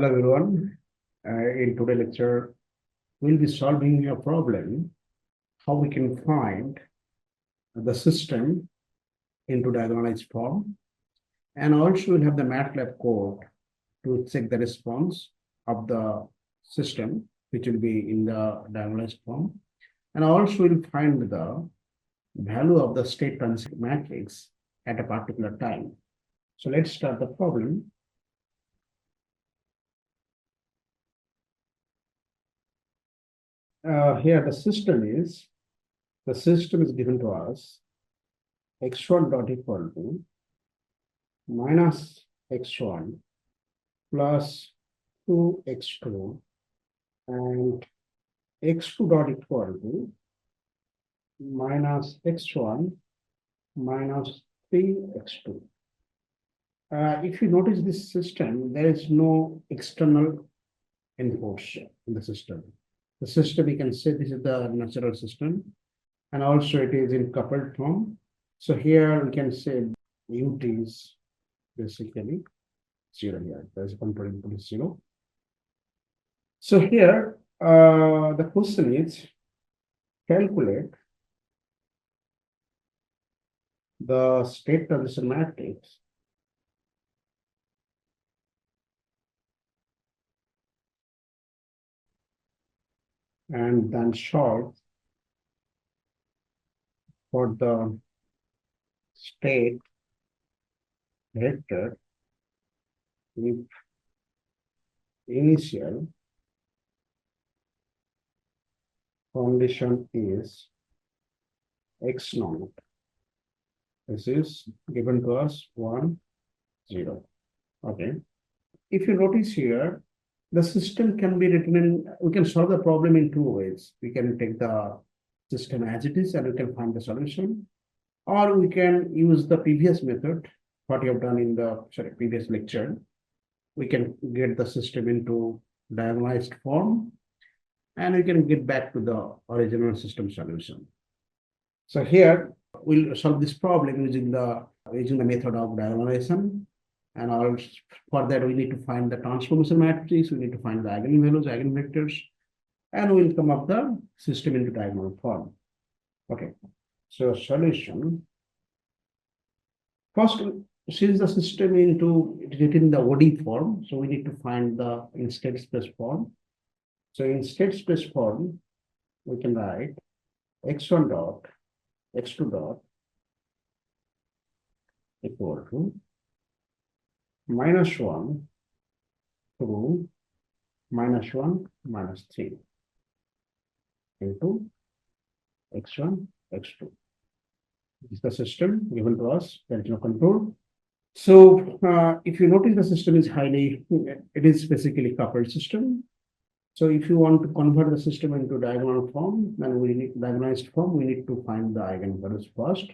Hello everyone. In today's lecture, we'll be solving a problem how we can find the system into diagonalized form, and also we'll have the MATLAB code to check the response of the system which will be in the diagonalized form, and also we'll find the value of the state transition matrix at a particular time. So let's start the problem. Here the system is given to us x1 dot equal to minus x1 plus 2x2 and x2 dot equal to minus x1 minus 3x2. If you notice this system, there is no external inputs in the system. The system, we can say this is the natural system, and also it is in coupled form. So here we can say ut is basically 0 here. There's a control input is 0. So here the question is calculate the state transition matrix and then solve for the state vector if initial condition is x naught. This is given to us 1, 0. Okay. If you notice here, the system can be written in, we can solve the problem in two ways. We can take the system as it is and we can find the solution, or we can use the previous method, what you have done in the previous lecture. We can get the system into diagonalized form and we can get back to the original system solution. So here we'll solve this problem using the method of diagonalization. And also for that, we need to find the transformation matrix, we need to find the eigenvalues, eigenvectors, and we'll come up the system into diagonal form. Okay, so solution. First, since the system is written in the OD form, so we need to find the in state space form. So in state space form, we can write x1 dot, x2 dot equal to minus 1 to minus 1 minus 3 into x1, x2. This is the system given to us, there is no control. So if you notice the system is it is basically coupled system. So if you want to convert the system into diagonal form, then we need diagonalized form, we need to find the eigenvalues first.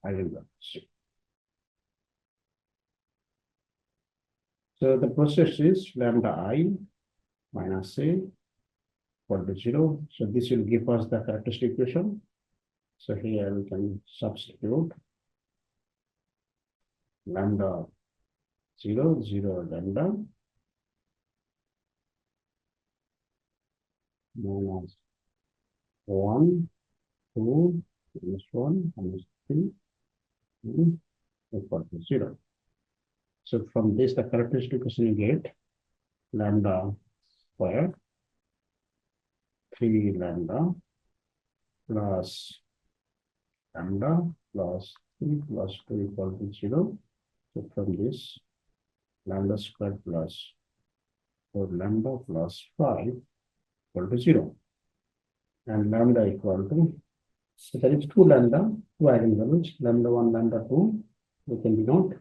Eigenvalues. So the process is lambda I minus a equal to 0. So this will give us the characteristic equation. So here we can substitute lambda 0, 0 lambda minus 1, 2, minus 1, minus 3, equal to 0. So from this, the characteristic equation you get lambda square 3 lambda plus lambda plus 3 plus 2 equal to 0. So from this, lambda square plus 4 lambda plus 5 equal to 0. And lambda equal to, so there is 2 lambda, 2 eigenvalues, lambda 1, lambda 2, we can denote.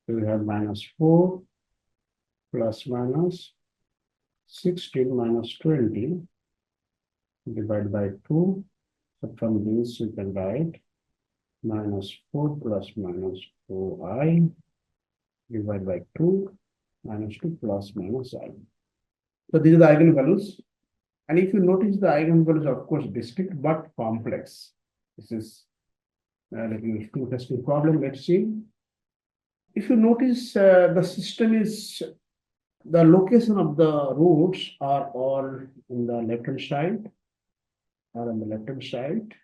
So we have minus 4 plus minus 16 minus 20 divided by 2. So from this you can write minus 4 plus minus 4i divided by 2 minus 2 plus minus i. So these are the eigenvalues. And if you notice the eigenvalues, of course, distinct but complex. This is a little interesting problem. Let's see. If you notice, the system is The location of the roots are all in the left hand side, or on the left hand side.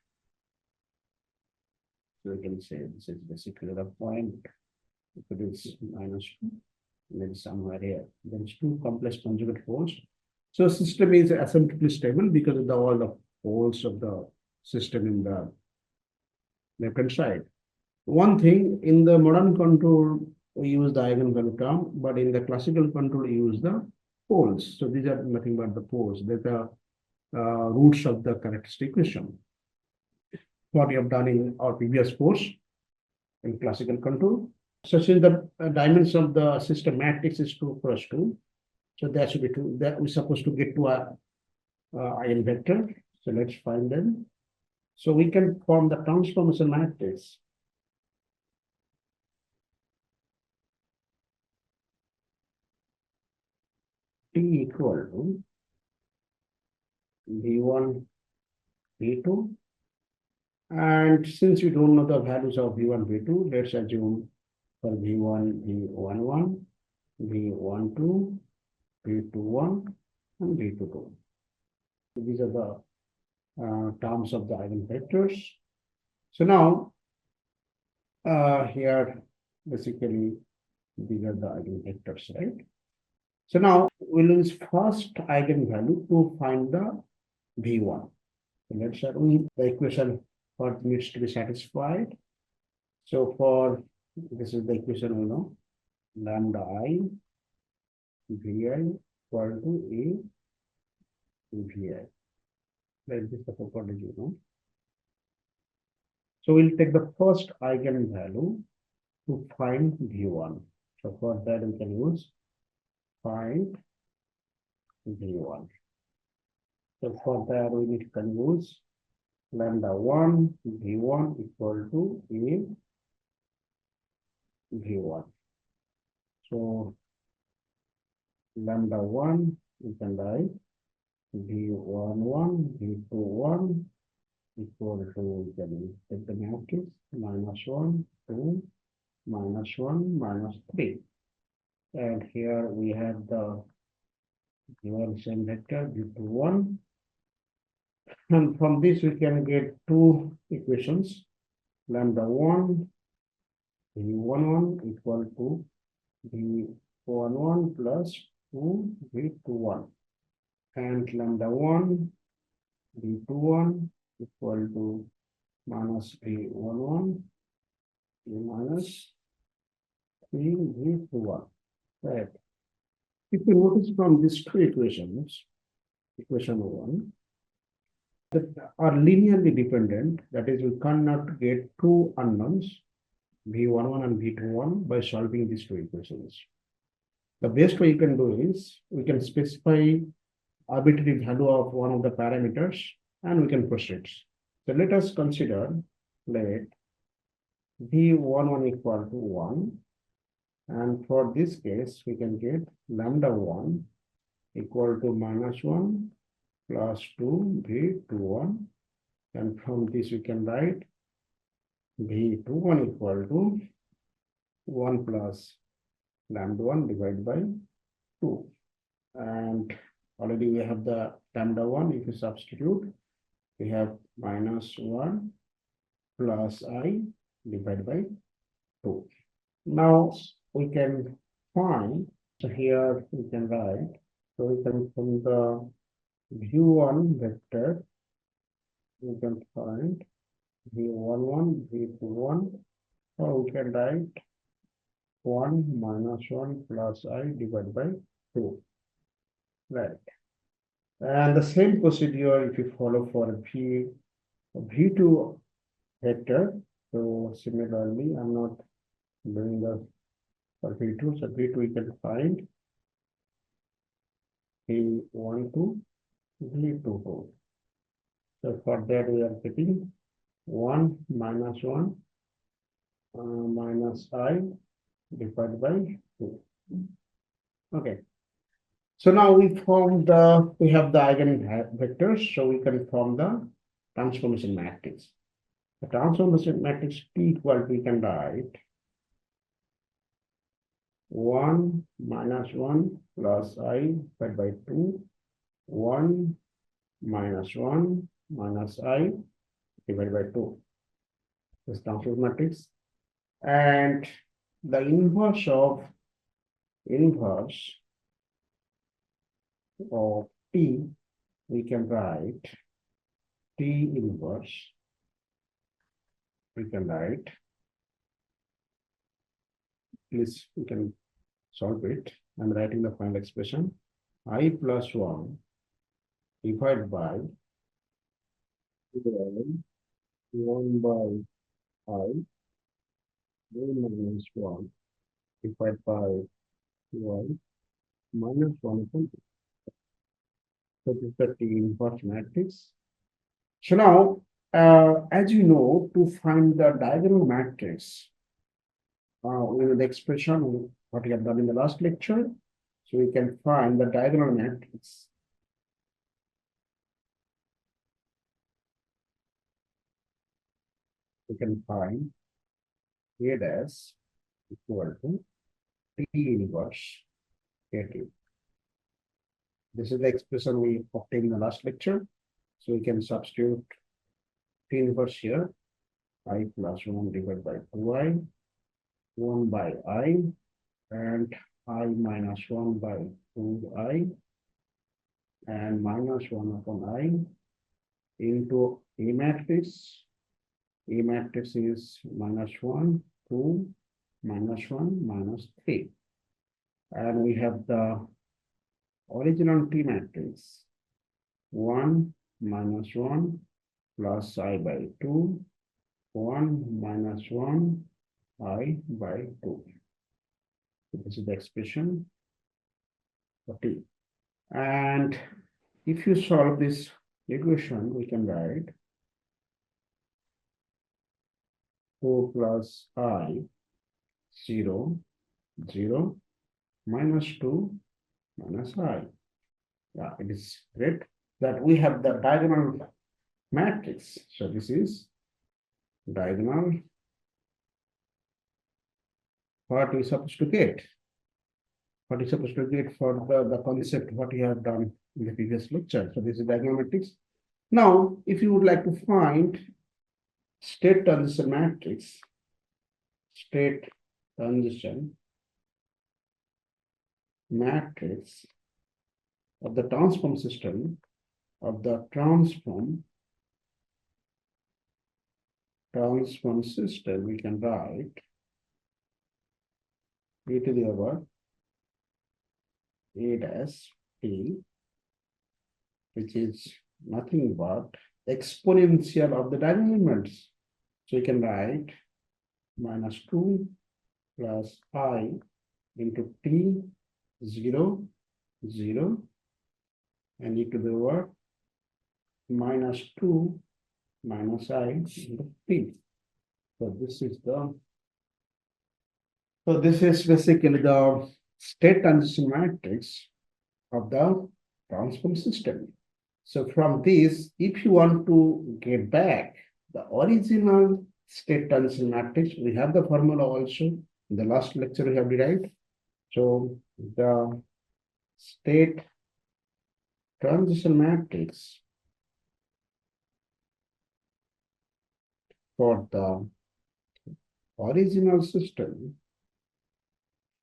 So we can say this is basically the point. If it is minus, maybe somewhere here, then it's two complex conjugate poles. So system is asymptotically stable because of all the poles of the system in the left hand side. One thing, in the modern control, we use the eigenvalue term, but in the classical control, we use the poles. So these are nothing but the poles. They're the roots of the characteristic equation. What we have done in our previous course in classical control. So since the dimension of the system matrix is 2 cross 2, so that should be 2. That we're supposed to get to a eigenvector. So let's find them. So we can form the transformation matrix. T equal to V1, V2. And since we don't know the values of V1, V2, let's assume for V1, V11, V12, V21, and V22. These are the terms of the eigenvectors. So now, here, basically, these are the eigenvectors, right? So now we'll use first eigenvalue to find the V1. So let's start with the equation what needs to be satisfied. So for this is the equation we know, lambda I Vi equal to A Vi. Like this the property you know. So we'll take the first eigenvalue to find V1. So for that we can use find V1. So for that we need to use lambda 1 V1 equal to A V1. So lambda 1 we can write V11 V21 equal to, we can take the matrix minus 1 2 minus 1 minus 3. And here we have the given same vector V21. And from this we can get two equations, lambda 1 V11 equal to V11 plus 2 V21, and lambda 1 V21 equal to minus V11 minus 3 V21. Right. If you notice from these two equations, equation 1, that are linearly dependent, that is, we cannot get two unknowns, V11 and V21, by solving these two equations. The best way you can do is, we can specify arbitrary value of one of the parameters, and we can proceed. So let us consider, let V11 equal to 1, and for this case, we can get lambda 1 equal to minus 1 plus 2 V21, and from this we can write V21 equal to 1 plus lambda 1 divided by 2. And already we have the lambda 1, if you substitute, we have minus 1 plus I divided by 2. Now we can find, so here we can write, so we can from the V1 vector, we can find V11, V21, or we can write 1 minus 1 plus I divided by 2. Right. And the same procedure if you follow for V2 vector. So similarly, I'm not doing the for V2. So V2 we can find V12, V22. So for that we are getting 1 minus 1 minus I divided by 2. Okay. So now we have the eigenvectors, so we can form the transformation matrix. The transformation matrix T equal to, we can write 1 minus 1 plus I divided by 2, 1 minus 1 minus I divided by 2. This transpose matrix. And the inverse of T, we can write T inverse. We can write, please, we can solve it. I'm writing the final expression. I plus 1 divided by 1 by I minus 1 divided by y minus 1 upon 2. So this is the T inverse matrix. So now, as you know, to find the diagonal matrix, we know the expression what we have done in the last lecture. So we can find the diagonal matrix. We can find A dash equal to T inverse KT. This is the expression we obtained in the last lecture. So we can substitute T inverse here. I plus 1 divided by 2I, 1 by I, and I minus 1 by 2I, and minus 1 upon I into A matrix. A matrix is minus 1, 2, minus 1, minus 3. And we have the original T matrix, 1 minus 1 plus I by 2, 1 minus 1 I by 2. So this is the expression for T. And if you solve this equation, we can write 4 plus I 0, 0, minus 2 minus I. Yeah, it is great that we have the diagonal matrix. So this is diagonal. What we supposed to get? What is supposed to get for the concept what we have done in the previous lecture. So this is diagonal matrix. Now, if you would like to find state transition matrix, state transition matrix of the transform system, of the transform system, we can write e to the power A dash T, which is nothing but exponential of the diagonal elements. So you can write minus 2 plus I into T 0, 0, and e to the power minus 2 minus I into T. So this is basically the state transition matrix of the transform system. So from this, if you want to get back the original state transition matrix, we have the formula also. In the last lecture we have derived. So the state transition matrix for the original system,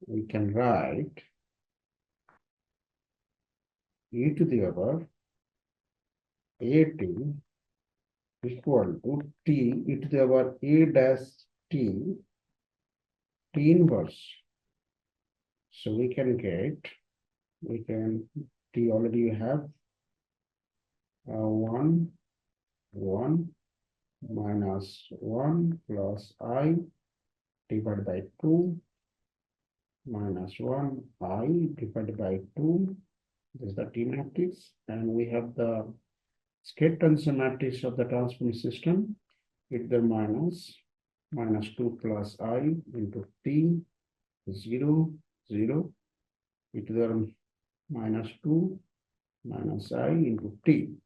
we can write e to the power at equal to t e to the power a dash t inverse. So we can t already you have 1 minus 1 plus I divided by 2 minus 1 I divided by 2. This is the T matrix, and we have the state transition matrix of the transform system. It the minus 2 plus I into T 0, 0, it the minus 2 minus I into T.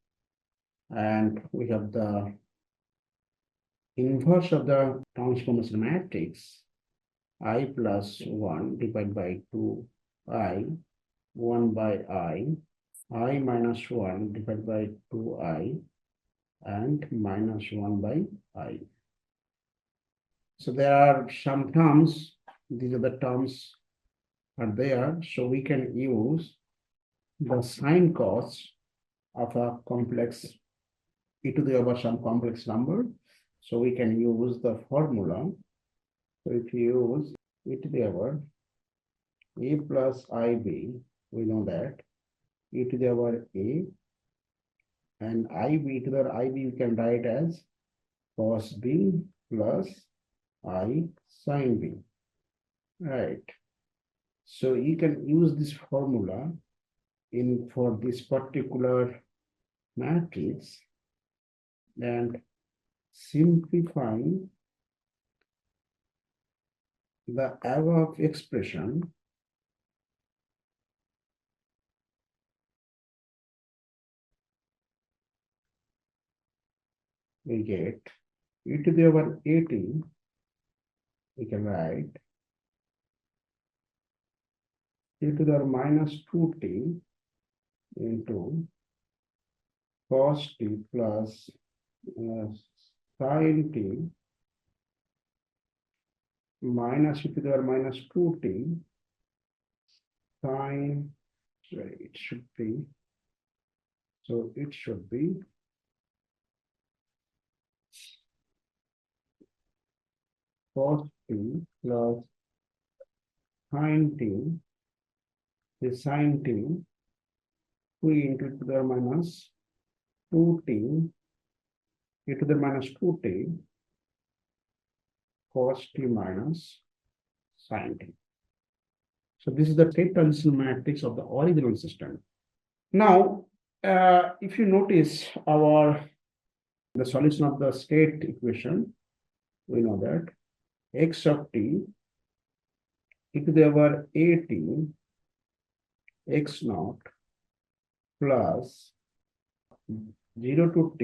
And we have the inverse of the transformation matrix I plus 1 divided by 2i, 1 by I minus 1 divided by 2i, and minus 1 by I. So there are some terms, these are the terms are there, so we can use the sine cos of a complex e to the power some complex number. So we can use the formula. So if you use e to the power a plus ib, we know that e to the power a, and ib to the power ib we can write as cos b plus I sin b, right? So you can use this formula in for this particular matrix and simplifying the above expression, we get e to the power 18, we can write e to the power minus 2t into cos t plus sin t minus e to the power minus 2t sin, it should be, so it should be cos t plus sin t, the sin t, 2 into e to the power minus 2t, e to the minus 2t, cos t minus sin t. So this is the state transition matrix of the original system. Now, if you notice the solution of the state equation, we know that x of t e to the power at x naught plus 0 to t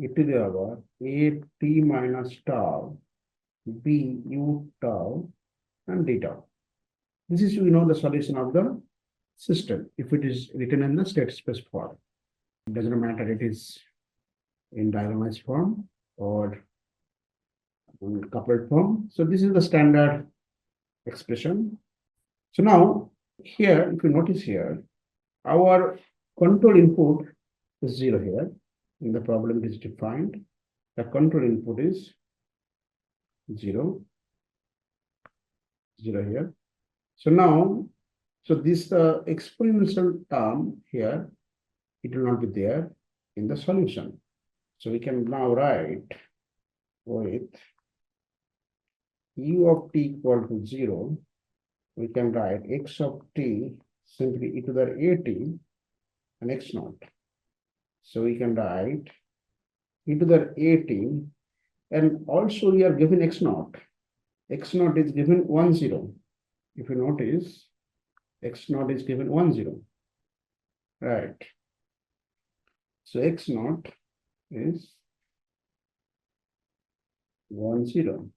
e to the power a t minus tau b u tau and d tau. This is, the solution of the system if it is written in the state space form. It doesn't matter it is in diagonalized form or coupled form. So this is the standard expression. So now here, if you notice here, our control input is 0 here. In the problem it is defined. The control input is 0 here. So now, this exponential term here, it will not be there in the solution. So we can now write with u of t equal to 0, we can write x of t simply e to the at and x naught. So we can write e to the at, and also we are given x naught. X naught is given 1, 0. If you notice, x naught is given 1, 0. Right. So x naught is 1, 0.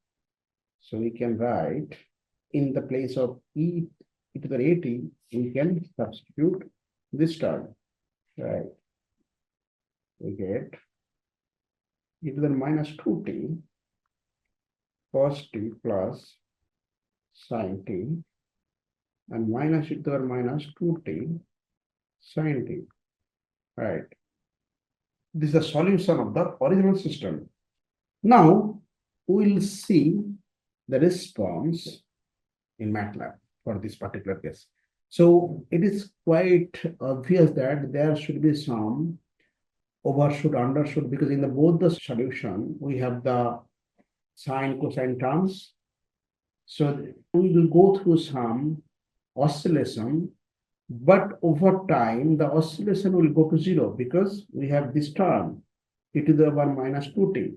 So we can write in the place of e to the at, we can substitute this term. Right. We get e to the minus 2t cos t plus sin t and minus e to the minus 2t sin t. Right. This is the solution of the original system. Now we will see the response in MATLAB for this particular case. So it is quite obvious that there should be some overshoot, undershoot, because in both the solution we have the sine, cosine terms. So we will go through some oscillation, but over time the oscillation will go to 0 because we have this term e to the power minus 2t.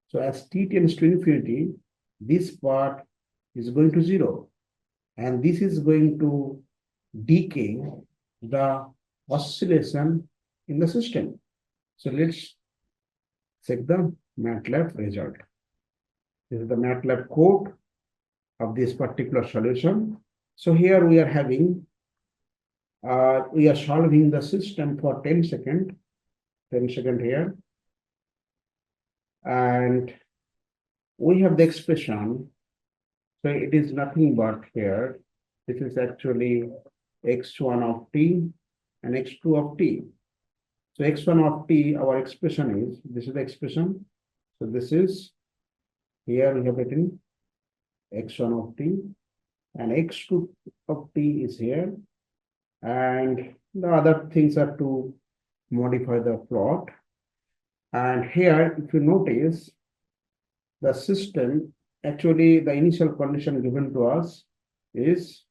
So as t tends to infinity, this part is going to 0, and this is going to decay the oscillation in the system. So let's check the MATLAB result. This is the MATLAB code. of this particular solution. So here we are having, we are solving the system for 10 seconds, 10 seconds here. And we have the expression, so it is nothing but here, this is actually x1 of t and x2 of t. So x1 of t, our expression is, this is the expression. So this is, here we have written x1 of t and x2 of t is here. And the other things are to modify the plot. And here, if you notice, the system, actually the initial condition given to us is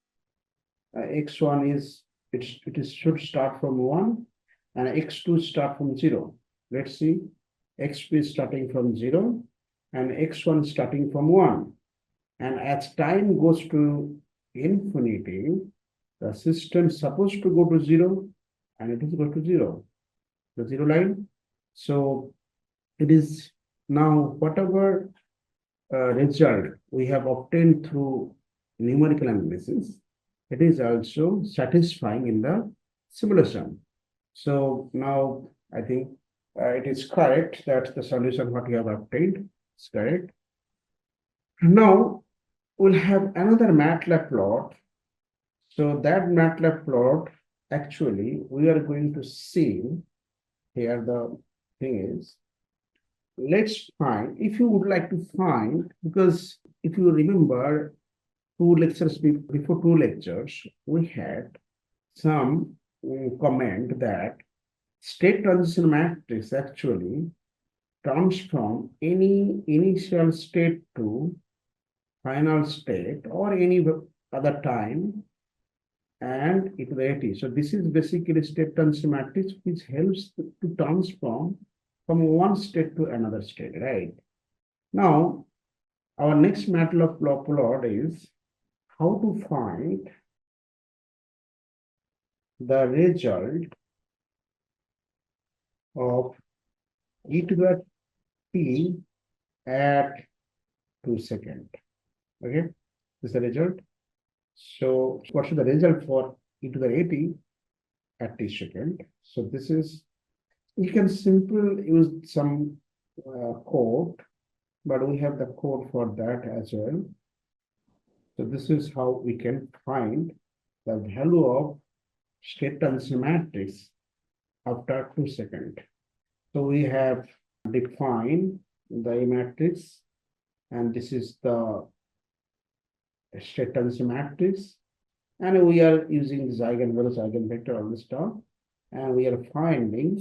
x1 is, it is should start from 1 and x2 start from 0. Let's see, x2 is starting from 0 and x1 starting from 1. And as time goes to infinity, the system is supposed to go to 0 and it is going to 0, the 0 line. So it is now whatever result we have obtained through numerical analysis, it is also satisfying in the simulation. So now I think it is correct that the solution what we have obtained is correct. Now we'll have another MATLAB plot. So that MATLAB plot, actually we are going to see here, the thing is, let's find, if you would like to find, because if you remember before two lectures, we had some comment that state transition matrix actually transform any initial state to final state or any other time and iterative. So this is basically state transition matrix which helps to transform from one state to another state, right? Now, our next MATLAB plot is how to find the result of e to the t at 2 seconds. Okay, this is the result. So what is the result for e to the at t second? So this is, you can simply use some code, but we have the code for that as well. So this is how we can find the value of state transition matrix after 2 seconds. So we have defined the matrix, and this is the state transition matrix, and we are using this eigenvalue, eigenvector, all this stuff, and we are finding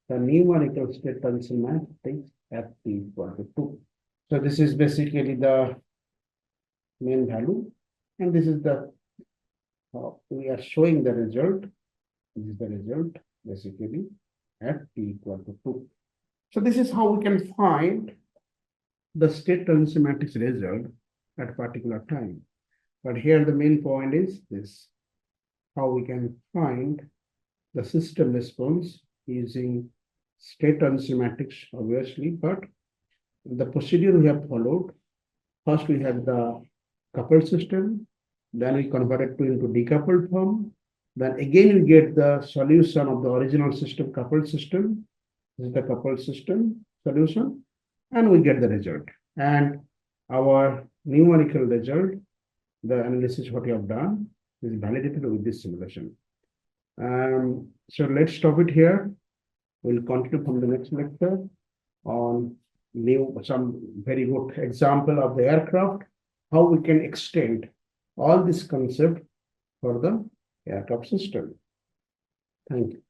the numerical state transition matrix at t equal to 2. So this is basically the main value, and this is the we are showing the result. This is the result basically at t equal to 2. So this is how we can find the state transition matrix result at a particular time. But here the main point is this, how we can find the system response using state transition matrix, obviously, but the procedure we have followed. First, we have the coupled system, then we convert it into decoupled form. Then again, we get the solution of the original system, coupled system. This is the coupled system solution, and we get the result. And our numerical result, the analysis what we have done, is validated with this simulation. So let's stop it here. We'll continue from the next lecture on some very good example of the aircraft, how we can extend all this concept for the aircraft system. Thank you.